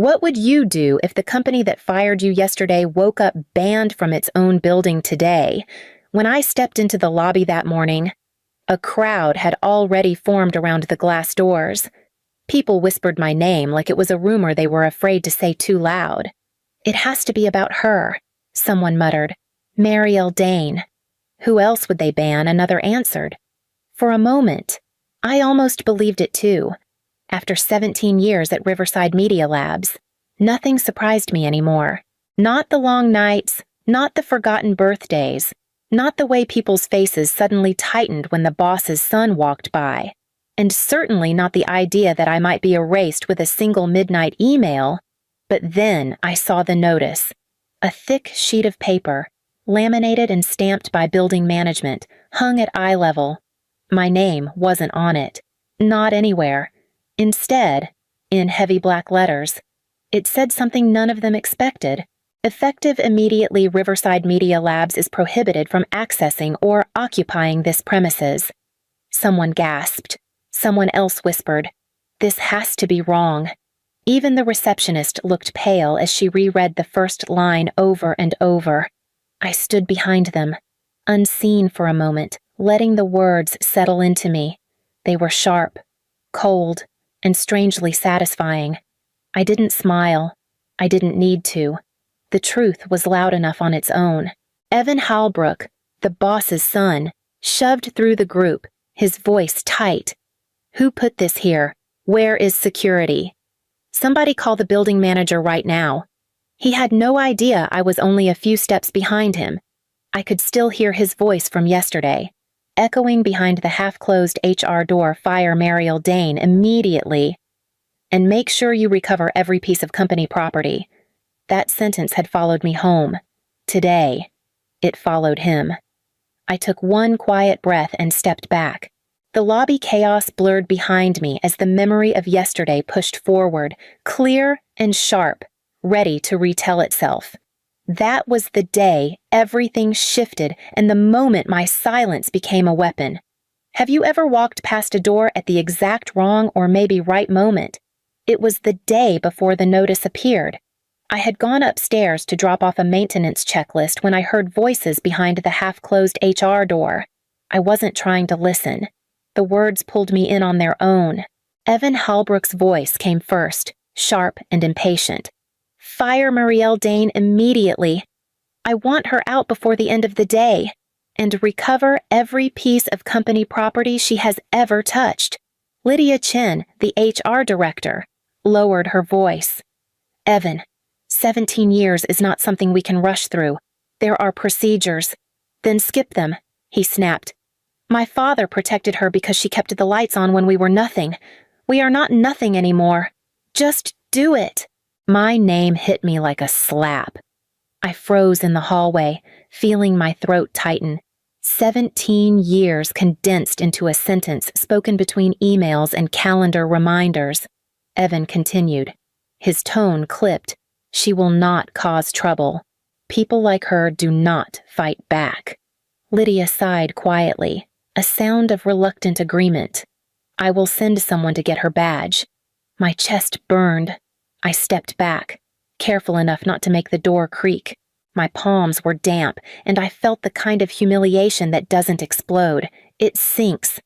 What would you do if the company that fired you yesterday woke up banned from its own building today? When I stepped into the lobby that morning, a crowd had already formed around the glass doors. People whispered my name like it was a rumor they were afraid to say too loud. "It has to be about her," someone muttered. "Marielle Dane." "Who else would they ban?" another answered. For a moment, I almost believed it too. After 17 years at Riverside Media Labs, nothing surprised me anymore. Not the long nights, not the forgotten birthdays, not the way people's faces suddenly tightened when the boss's son walked by, and certainly not the idea that I might be erased with a single midnight email. But then I saw the notice. A thick sheet of paper, laminated and stamped by building management, hung at eye level. My name wasn't on it. Not anywhere. Instead, in heavy black letters, it said something none of them expected. "Effective immediately, Riverside Media Labs is prohibited from accessing or occupying this premises." Someone gasped. Someone else whispered, "This has to be wrong." Even the receptionist looked pale as she reread the first line over and over. I stood behind them, unseen for a moment, letting the words settle into me. They were sharp, cold, and strangely satisfying. I didn't smile. I didn't need to. The truth was loud enough on its own. Evan Halbrook, the boss's son, shoved through the group, his voice tight. "Who put this here? Where is security? Somebody call the building manager right now." He had no idea I was only a few steps behind him. I could still hear his voice from yesterday, echoing behind the half-closed HR door. "Fire Marielle Dane immediately. And make sure you recover every piece of company property." That sentence had followed me home. Today, it followed him. I took one quiet breath and stepped back. The lobby chaos blurred behind me as the memory of yesterday pushed forward, clear and sharp, ready to retell itself. That was the day everything shifted and the moment my silence became a weapon. Have you ever walked past a door at the exact wrong or maybe right moment? It was the day before the notice appeared. I had gone upstairs to drop off a maintenance checklist when I heard voices behind the half-closed HR door. I wasn't trying to listen. The words pulled me in on their own. Evan Halbrook's voice came first, sharp and impatient. "Fire Marielle Dane immediately. I want her out before the end of the day. And recover every piece of company property she has ever touched." Lydia Chen, the HR director, lowered her voice. "Evan, 17 years is not something we can rush through. There are procedures." "Then skip them," he snapped. "My father protected her because she kept the lights on when we were nothing. We are not nothing anymore. Just do it." My name hit me like a slap. I froze in the hallway, feeling my throat tighten. 17 years condensed into a sentence spoken between emails and calendar reminders. Evan continued. His tone clipped. "She will not cause trouble. People like her do not fight back." Lydia sighed quietly, a sound of reluctant agreement. "I will send someone to get her badge." My chest burned. I stepped back, careful enough not to make the door creak. My palms were damp, and I felt the kind of humiliation that doesn't explode. It sinks.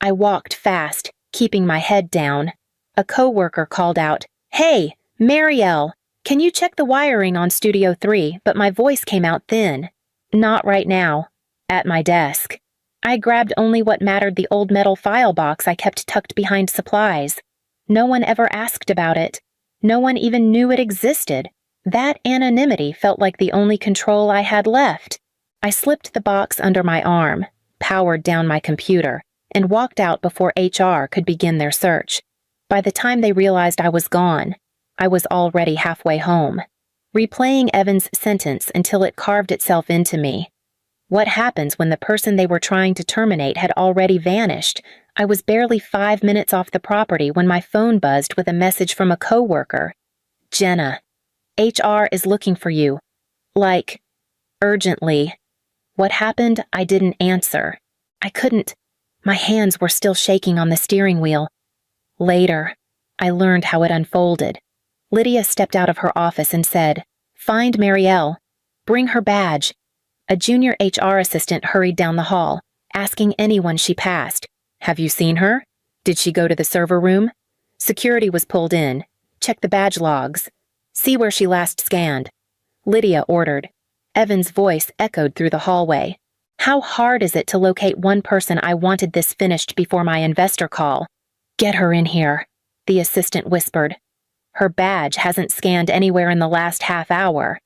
I walked fast, keeping my head down. A coworker called out, "Hey, Marielle, can you check the wiring on Studio 3?" But my voice came out thin. "Not right now." At my desk. I grabbed only what mattered, the old metal file box I kept tucked behind supplies. No one ever asked about it. No one even knew it existed. That anonymity felt like the only control I had left. I slipped the box under my arm, powered down my computer, and walked out before HR could begin their search. By the time they realized I was gone, I was already halfway home, replaying Evan's sentence until it carved itself into me. What happens when the person they were trying to terminate had already vanished? I was barely 5 minutes off the property when my phone buzzed with a message from a coworker. "Jenna, HR is looking for you. Like, urgently." What happened? I didn't answer. I couldn't. My hands were still shaking on the steering wheel. Later, I learned how it unfolded. Lydia stepped out of her office and said, "Find Marielle. Bring her badge." A junior HR assistant hurried down the hall, asking anyone she passed, "Have you seen her? Did she go to the server room?" Security was pulled in. "Check the badge logs. See where she last scanned." Lydia ordered. Evan's voice echoed through the hallway. "How hard is it to locate one person I wanted this finished before my investor call?" "Get her in here," the assistant whispered. "Her badge hasn't scanned anywhere in the last half hour."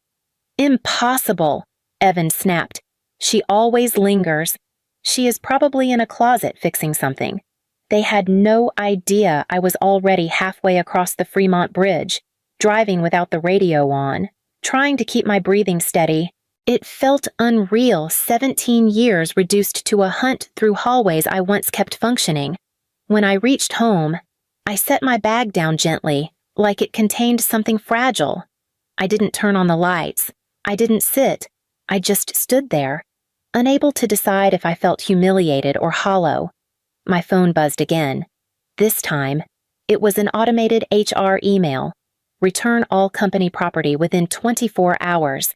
"Impossible," Evan snapped. "She always lingers. She is probably in a closet fixing something." They had no idea I was already halfway across the Fremont Bridge, driving without the radio on, trying to keep my breathing steady. It felt unreal, 17 years reduced to a hunt through hallways I once kept functioning. When I reached home, I set my bag down gently, like it contained something fragile. I didn't turn on the lights. I didn't sit. I just stood there, unable to decide if I felt humiliated or hollow. My phone buzzed again. This time, it was an automated HR email. Return all company property within 24 hours.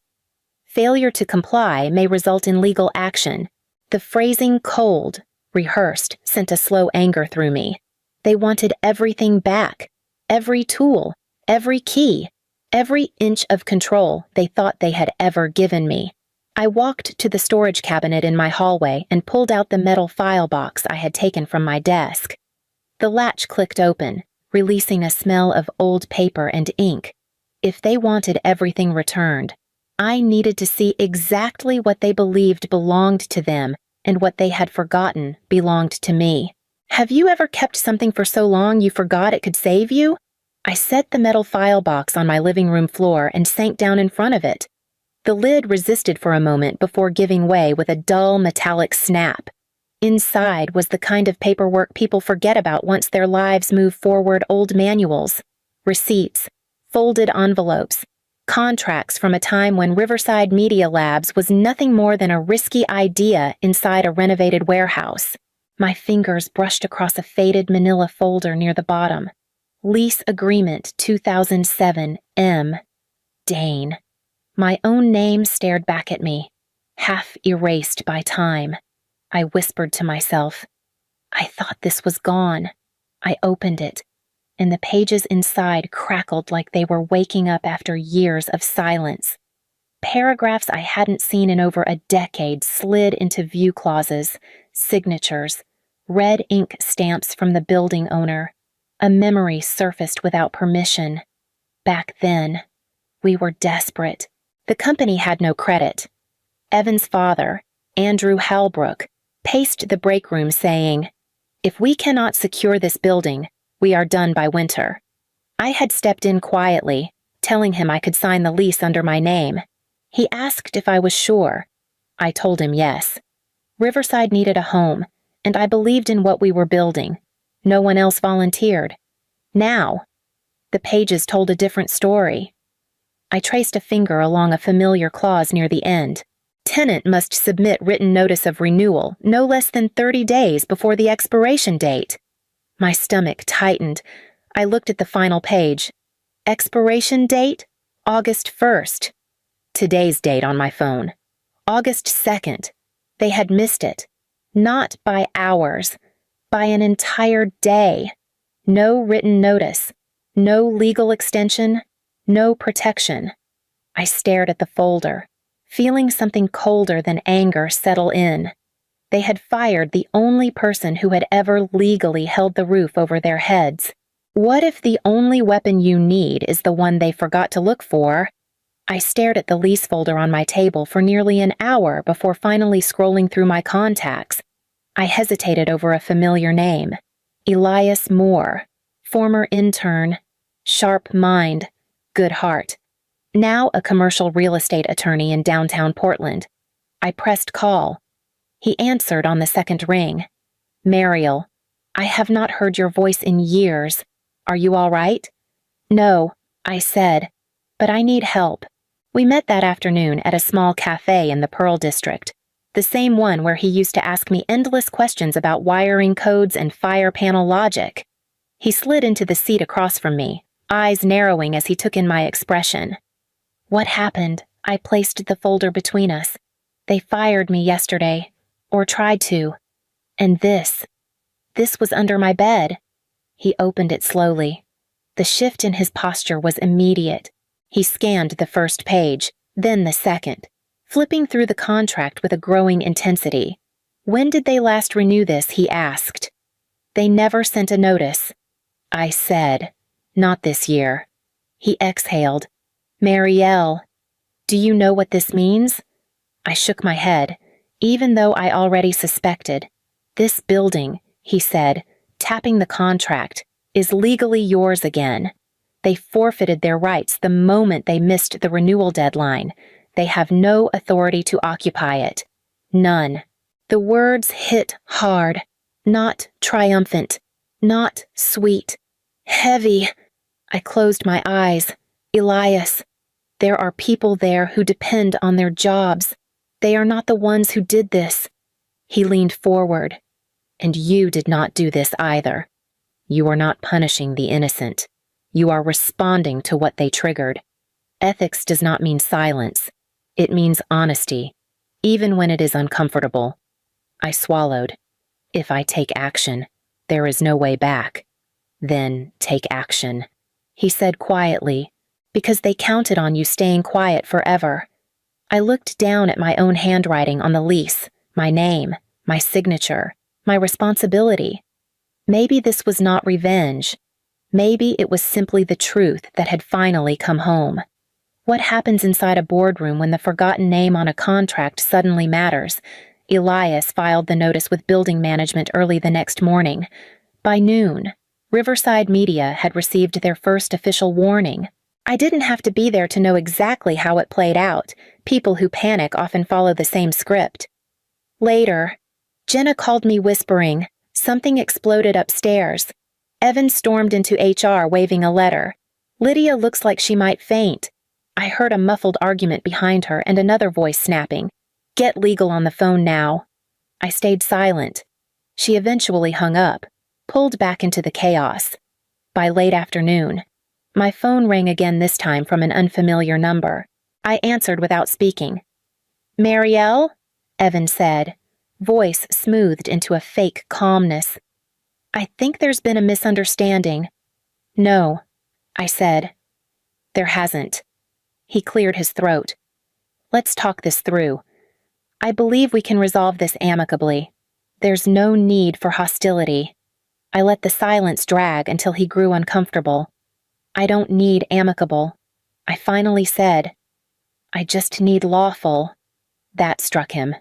Failure to comply may result in legal action. The phrasing cold, rehearsed, sent a slow anger through me. They wanted everything back. Every tool, every key, every inch of control they thought they had ever given me. I walked to the storage cabinet in my hallway and pulled out the metal file box I had taken from my desk. The latch clicked open, releasing a smell of old paper and ink. If they wanted everything returned, I needed to see exactly what they believed belonged to them and what they had forgotten belonged to me. "Have you ever kept something for so long you forgot it could save you?" I set the metal file box on my living room floor and sank down in front of it. The lid resisted for a moment before giving way with a dull metallic snap. Inside was the kind of paperwork people forget about once their lives move forward: old manuals, receipts, folded envelopes, contracts from a time when Riverside Media Labs was nothing more than a risky idea inside a renovated warehouse. My fingers brushed across a faded manila folder near the bottom. Lease Agreement 2007 M. Dane. My own name stared back at me, half erased by time. I whispered to myself. I thought this was gone. I opened it, and the pages inside crackled like they were waking up after years of silence. Paragraphs I hadn't seen in over a decade slid into view clauses, signatures, red ink stamps from the building owner. A memory surfaced without permission. Back then, we were desperate. The company had no credit. Evan's father, Andrew Halbrook, paced the break room saying, "If we cannot secure this building, we are done by winter." I had stepped in quietly, telling him I could sign the lease under my name. He asked if I was sure. I told him yes. Riverside needed a home, and I believed in what we were building. No one else volunteered. Now, the pages told a different story. I traced a finger along a familiar clause near the end. Tenant must submit written notice of renewal no less than 30 days before the expiration date. My stomach tightened. I looked at the final page. Expiration date? August 1st. Today's date on my phone. August 2nd. They had missed it. Not by hours. By an entire day. No written notice. No legal extension. No protection. I stared at the folder, feeling something colder than anger settle in. They had fired the only person who had ever legally held the roof over their heads. What if the only weapon you need is the one they forgot to look for? I stared at the lease folder on my table for nearly an hour before finally scrolling through my contacts. I hesitated over a familiar name. Elias Moore, former intern, sharp mind, good heart. Now a commercial real estate attorney in downtown Portland. I pressed call. He answered on the second ring. "Mariel, I have not heard your voice in years. Are you all right?" "No," I said, "but I need help." We met that afternoon at a small cafe in the Pearl District, the same one where he used to ask me endless questions about wiring codes and fire panel logic. He slid into the seat across from me, eyes narrowing as he took in my expression. What happened? I placed the folder between us. They fired me yesterday, or tried to. And this was under my bed. He opened it slowly. The shift in his posture was immediate. He scanned the first page, then the second, flipping through the contract with a growing intensity. When did they last renew this, he asked. They never sent a notice. I said, not this year. He exhaled. Marielle, do you know what this means? I shook my head, even though I already suspected. This building, he said, tapping the contract, is legally yours again. They forfeited their rights the moment they missed the renewal deadline. They have no authority to occupy it. None. The words hit hard, not triumphant, not sweet. Heavy. I closed my eyes. Elias. There are people there who depend on their jobs. They are not the ones who did this. He leaned forward. And you did not do this either. You are not punishing the innocent. You are responding to what they triggered. Ethics does not mean silence. It means honesty, even when it is uncomfortable. I swallowed. If I take action, there is no way back. Then take action, he said quietly, because they counted on you staying quiet forever. I looked down at my own handwriting on the lease, my name, my signature, my responsibility. Maybe this was not revenge. Maybe it was simply the truth that had finally come home. What happens inside a boardroom when the forgotten name on a contract suddenly matters? Elias filed the notice with building management early the next morning. By noon, Riverside Media had received their first official warning. I didn't have to be there to know exactly how it played out. People who panic often follow the same script. Later, Jenna called me whispering. Something exploded upstairs. Evan stormed into HR waving a letter. Lydia looks like she might faint. I heard a muffled argument behind her and another voice snapping. Get legal on the phone now. I stayed silent. She eventually hung up, pulled back into the chaos. By late afternoon, my phone rang again, this time from an unfamiliar number. I answered without speaking. Marielle? Evan said, voice smoothed into a fake calmness. I think there's been a misunderstanding. No, I said. There hasn't. He cleared his throat. Let's talk this through. I believe we can resolve this amicably. There's no need for hostility. I let the silence drag until he grew uncomfortable. I don't need amicable. I finally said, I just need lawful. That struck him.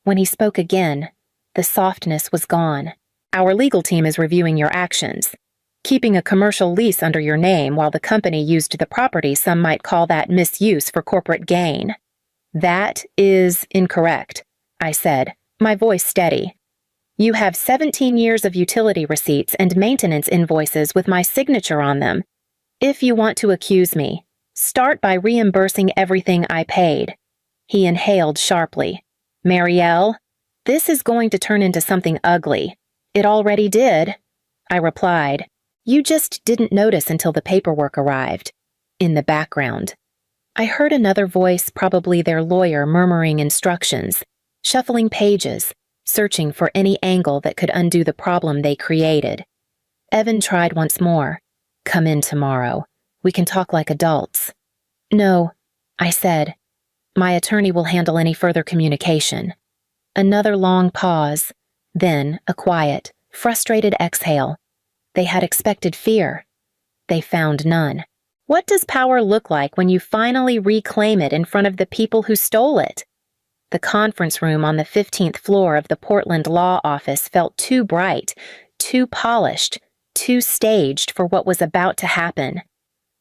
When he spoke again, the softness was gone. Our legal team is reviewing your actions. Keeping a commercial lease under your name while the company used the property, some might call that misuse for corporate gain. That is incorrect, I said, my voice steady. You have 17 years of utility receipts and maintenance invoices with my signature on them. If you want to accuse me, start by reimbursing everything I paid. He inhaled sharply. Marielle, this is going to turn into something ugly. It already did, I replied. You just didn't notice until the paperwork arrived. In the background, I heard another voice, probably their lawyer, murmuring instructions, shuffling pages, searching for any angle that could undo the problem they created. Evan tried once more. Come in tomorrow. We can talk like adults. No, I said. My attorney will handle any further communication. Another long pause, then a quiet, frustrated exhale. They had expected fear. They found none. What does power look like when you finally reclaim it in front of the people who stole it? The conference room on the 15th floor of the Portland law office felt too bright, too polished, too staged for what was about to happen.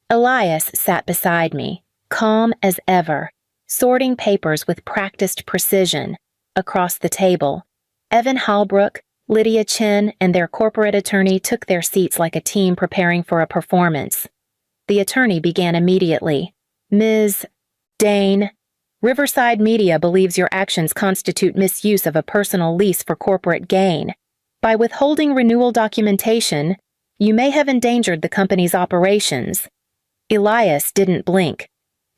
Elias sat beside me, calm as ever, sorting papers with practiced precision. Across the table, Evan Halbrook, Lydia Chen, and their corporate attorney took their seats like a team preparing for a performance. The attorney began immediately. Ms. Dane, Riverside Media believes your actions constitute misuse of a personal lease for corporate gain. By withholding renewal documentation, You may have endangered the company's operations. Elias didn't blink.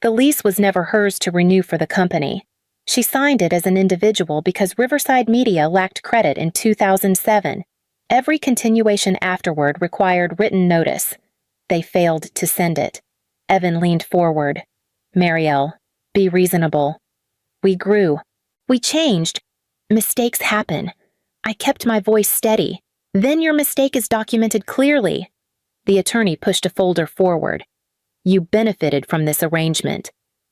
The lease was never hers to renew for the company. She signed it as an individual because Riverside Media lacked credit in 2007. Every continuation afterward required written notice. They failed to send it. Evan leaned forward. Marielle, be reasonable. We grew. We changed. Mistakes happen. I kept my voice steady. Then your mistake is documented clearly. The attorney pushed a folder forward. You benefited from this arrangement.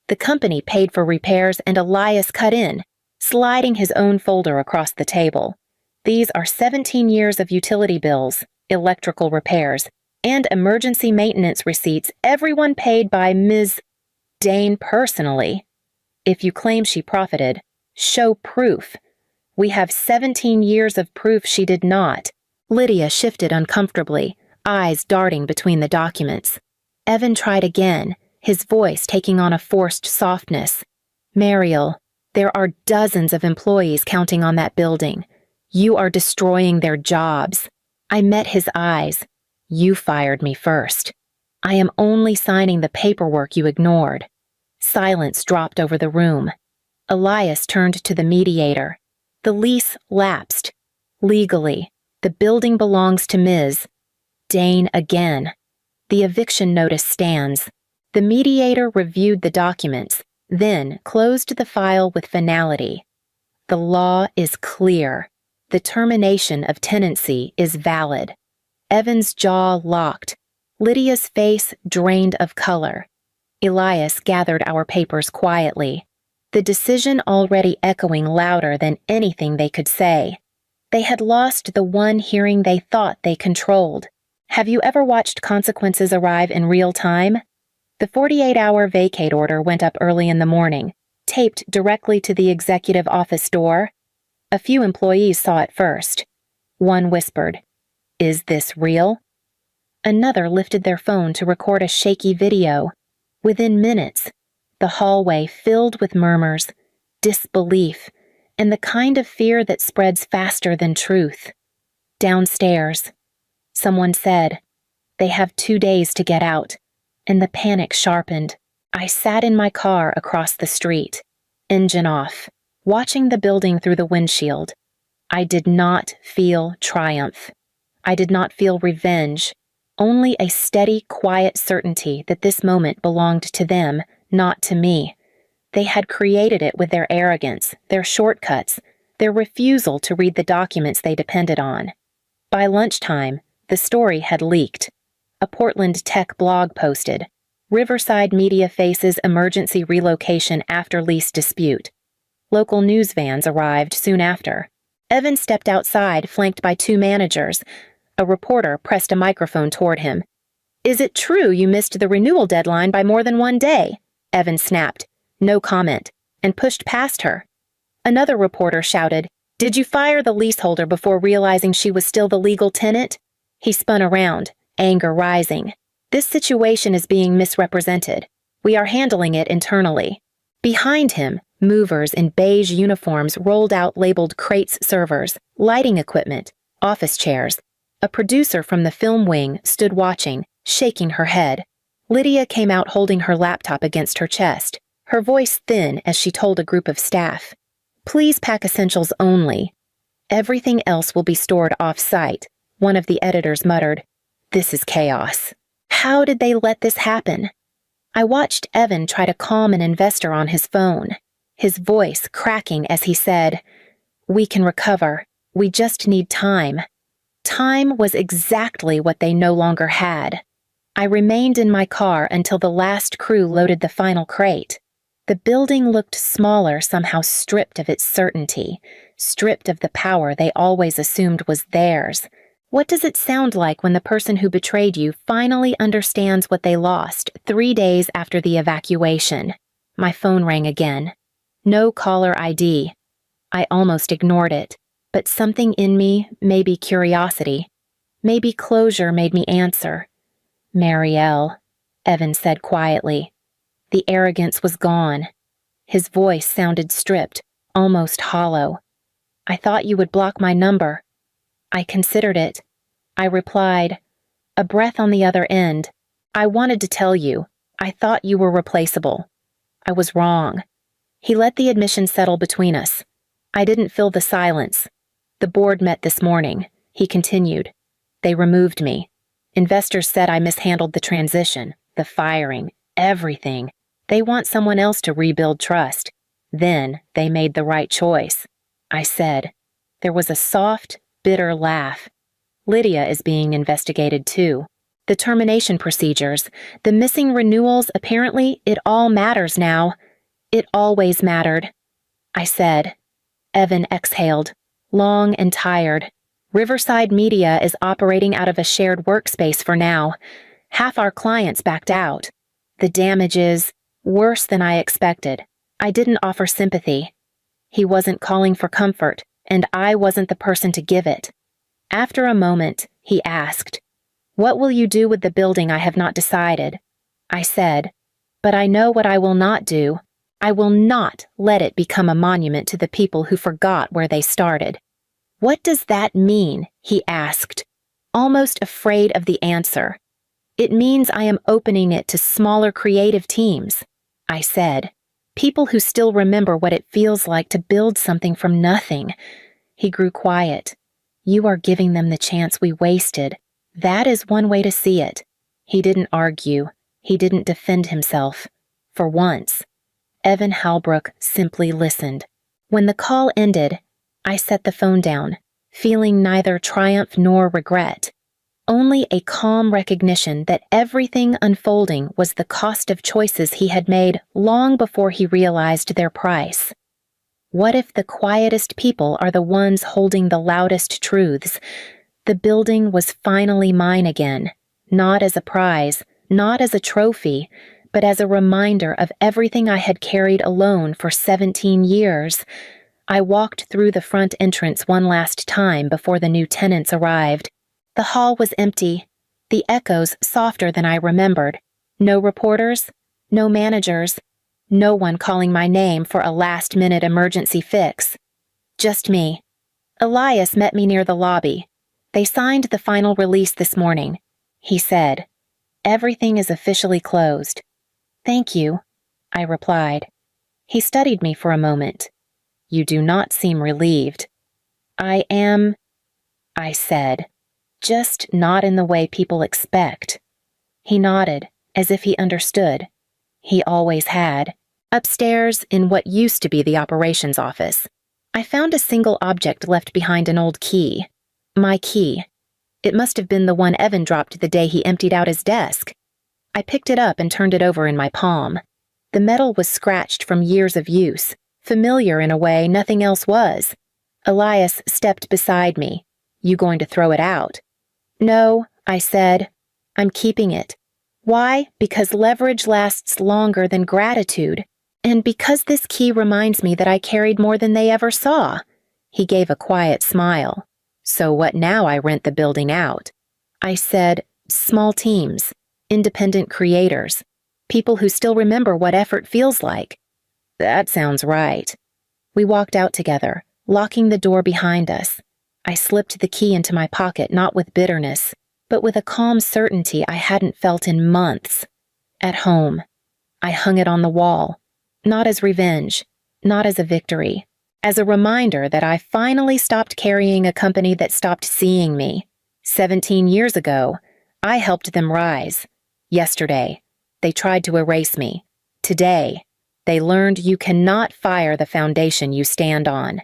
The company paid for repairs and Elias cut in, sliding his own folder across the table. These are 17 years of utility bills, electrical repairs, and emergency maintenance receipts, everyone paid by Ms. Dane personally. If you claim she profited, show proof. We have 17 years of proof she did not. Lydia shifted uncomfortably, eyes darting between the documents. Evan tried again, his voice taking on a forced softness. Mariel, there are dozens of employees counting on that building. You are destroying their jobs. I met his eyes. You fired me first. I am only signing the paperwork you ignored. Silence dropped over the room. Elias turned to the mediator. The lease lapsed. Legally, the building belongs to Ms. Dane again. The eviction notice stands. The mediator reviewed the documents, then closed the file with finality. The law is clear. The termination of tenancy is valid. Evan's jaw locked. Lydia's face drained of color. Elias gathered our papers quietly, the decision already echoing louder than anything they could say. They had lost the one hearing they thought they controlled. Have you ever watched consequences arrive in real time? The 48-hour vacate order went up early in the morning, taped directly to the executive office door. A few employees saw it first. One whispered, "Is this real?" Another lifted their phone to record a shaky video. Within minutes, the hallway filled with murmurs, disbelief, and the kind of fear that spreads faster than truth. Downstairs, someone said, "They have 2 days to get out," and the panic sharpened. I sat in my car across the street, engine off, watching the building through the windshield. I did not feel triumph. I did not feel revenge, only a steady, quiet certainty that this moment belonged to them, not to me. They had created it with their arrogance, their shortcuts, their refusal to read the documents they depended on. By lunchtime, the story had leaked. A Portland tech blog posted, "Riverside Media faces emergency relocation after lease dispute." Local news vans arrived soon after. Evan stepped outside, flanked by 2 managers. A reporter pressed a microphone toward him. "Is it true you missed the renewal deadline by more than 1 day?" Evan snapped, no comment, and pushed past her. Another reporter shouted, "Did you fire the leaseholder before realizing she was still the legal tenant?" He spun around, anger rising. "This situation is being misrepresented. We are handling it internally." Behind him, movers in beige uniforms rolled out labeled crates servers, lighting equipment, office chairs. A producer from the film wing stood watching, shaking her head. Lydia came out holding her laptop against her chest, her voice thin as she told a group of staff, "Please pack essentials only. Everything else will be stored off-site." One of the editors muttered, "This is chaos. How did they let this happen?" I watched Evan try to calm an investor on his phone, his voice cracking as he said, "We can recover. We just need time." Time was exactly what they no longer had. I remained in my car until the last crew loaded the final crate. The building looked smaller, somehow stripped of its certainty, stripped of the power they always assumed was theirs. What does it sound like when the person who betrayed you finally understands what they lost 3 days after the evacuation? My phone rang again. No caller ID. I almost ignored it, but something in me, maybe curiosity, maybe closure, made me answer. "Marielle," Evan said quietly. The arrogance was gone. His voice sounded stripped, almost hollow. "I thought you would block my number." I considered it. I replied, A breath on the other end. I wanted to tell you. I thought you were replaceable. I was wrong. He let the admission settle between us. I didn't fill the silence. The board met this morning. He continued. They removed me. Investors said I mishandled the transition, the firing, everything. They want someone else to rebuild trust. Then they made the right choice. I said. There was a soft, bitter laugh. Lydia is being investigated too. The termination procedures, the missing renewals, apparently it all matters now. It always mattered. I said. Evan exhaled, long and tired. Riverside Media is operating out of a shared workspace for now. Half our clients backed out. The damage is worse than I expected. I didn't offer sympathy. He wasn't calling for comfort, and I wasn't the person to give it. After a moment, he asked, "What will you do with the building I have not decided?" I said, "But I know what I will not do. I will not let it become a monument to the people who forgot where they started." "What does that mean?" he asked, almost afraid of the answer. "It means I am opening it to smaller creative teams," I said. "People who still remember what it feels like to build something from nothing." He grew quiet. "You are giving them the chance we wasted. That is one way to see it." He didn't argue. He didn't defend himself. For once. Evan Halbrook simply listened. When the call ended, I set the phone down, feeling neither triumph nor regret. Only a calm recognition that everything unfolding was the cost of choices he had made long before he realized their price. What if the quietest people are the ones holding the loudest truths? The building was finally mine again, not as a prize, not as a trophy, but as a reminder of everything I had carried alone for 17 years. I walked through the front entrance one last time before the new tenants arrived. The hall was empty, the echoes softer than I remembered. No reporters, no managers, no one calling my name for a last-minute emergency fix. Just me. Elias met me near the lobby. "They signed the final release this morning," he said. "Everything is officially closed." "Thank you," I replied. He studied me for a moment. "You do not seem relieved." "I am," I said, "just not in the way people expect." He nodded, as if he understood. He always had. Upstairs, in what used to be the operations office, I found a single object left behind an old key. My key. It must have been the one Evan dropped the day he emptied out his desk. I picked it up and turned it over in my palm. The metal was scratched from years of use, familiar in a way nothing else was. Elias stepped beside me. "You going to throw it out?" "No," I said. "I'm keeping it." Why? Because leverage lasts longer than gratitude. And because this key reminds me that I carried more than they ever saw. He gave a quiet smile. "So what now? I rent the building out." I said, "Small teams, independent creators, people who still remember what effort feels like." "That sounds right." We walked out together, locking the door behind us. I slipped the key into my pocket, not with bitterness, but with a calm certainty I hadn't felt in months. At home. I hung it on the wall, not as revenge, not as a victory, as a reminder that I finally stopped carrying a company that stopped seeing me. 17 years ago, I helped them rise. Yesterday, they tried to erase me. Today, they learned you cannot fire the foundation you stand on.